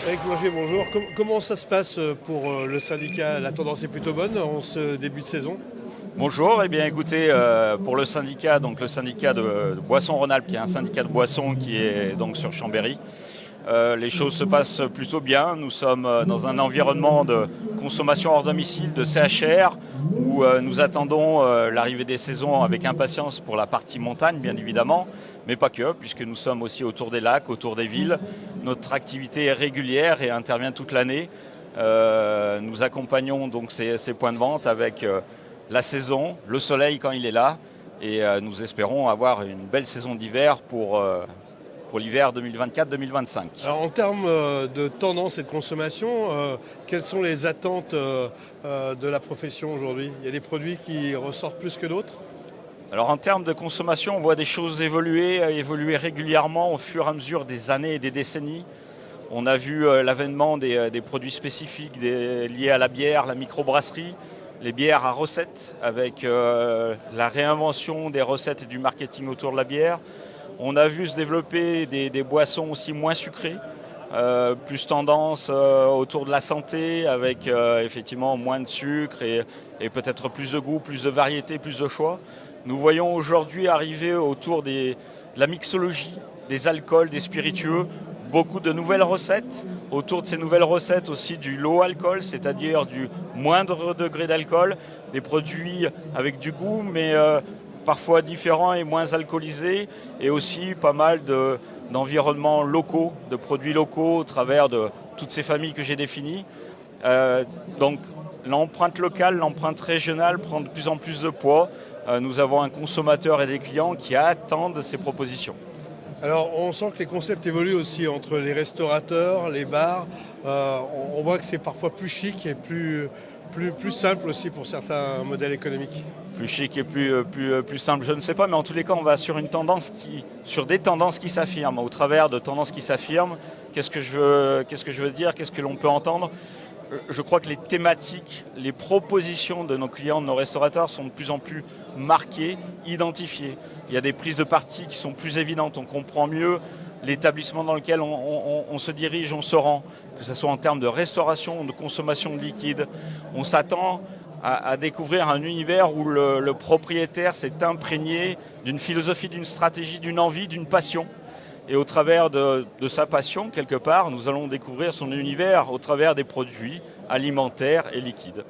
Eric Loger, bonjour. Comment ça se passe pour le syndicat? La tendance est plutôt bonne en ce début de saison? Bonjour, eh bien écoutez, pour le syndicat, donc le syndicat de Boissons Rhône-Alpes, qui est un syndicat de boissons qui est donc sur Chambéry, les choses se passent plutôt bien. Nous sommes dans un environnement de consommation hors domicile, de CHR, où nous attendons l'arrivée des saisons avec impatience pour la partie montagne, bien évidemment, mais pas que, puisque nous sommes aussi autour des lacs, autour des villes. Notre activité est régulière et intervient toute l'année. Nous accompagnons donc ces points de vente avec la saison, le soleil quand il est là, et nous espérons avoir une belle saison d'hiver pour l'hiver 2024-2025. Alors en termes de tendance et de consommation, quelles sont les attentes de la profession aujourd'hui? Il y a des produits qui ressortent plus que d'autres? Alors en termes de consommation, on voit des choses évoluer régulièrement au fur et à mesure des années et des décennies. On a vu l'avènement des produits spécifiques liés à la bière, la microbrasserie, les bières à recettes, avec la réinvention des recettes et du marketing autour de la bière. On a vu se développer des boissons aussi moins sucrées, plus tendance autour de la santé, avec effectivement moins de sucre et peut-être plus de goût, plus de variété, plus de choix. Nous voyons aujourd'hui arriver autour de la mixologie, des alcools, des spiritueux, beaucoup de nouvelles recettes. Autour de ces nouvelles recettes aussi du low alcool, c'est-à-dire du moindre degré d'alcool, des produits avec du goût, mais parfois différents et moins alcoolisés, et aussi pas mal d'environnements locaux, de produits locaux au travers de toutes ces familles que j'ai définies. Donc l'empreinte locale, l'empreinte régionale prend de plus en plus de poids. Nous avons un consommateur et des clients qui attendent ces propositions. Alors on sent que les concepts évoluent aussi entre les restaurateurs, les bars. On voit que c'est parfois plus chic et plus simple aussi pour certains modèles économiques. Plus chic et plus simple, je ne sais pas, mais en tous les cas, on va sur sur des tendances qui s'affirment. Au travers de tendances qui s'affirment, qu'est-ce que je veux dire, qu'est-ce que l'on peut entendre? Je crois que les thématiques, les propositions de nos clients, de nos restaurateurs sont de plus en plus marquées, identifiées. Il y a des prises de parti qui sont plus évidentes, on comprend mieux l'établissement dans lequel on se dirige, on se rend, que ce soit en termes de restauration, de consommation de liquide. On s'attend à découvrir un univers où le propriétaire s'est imprégné d'une philosophie, d'une stratégie, d'une envie, d'une passion. Et au travers de sa passion, quelque part, nous allons découvrir son univers au travers des produits alimentaires et liquides.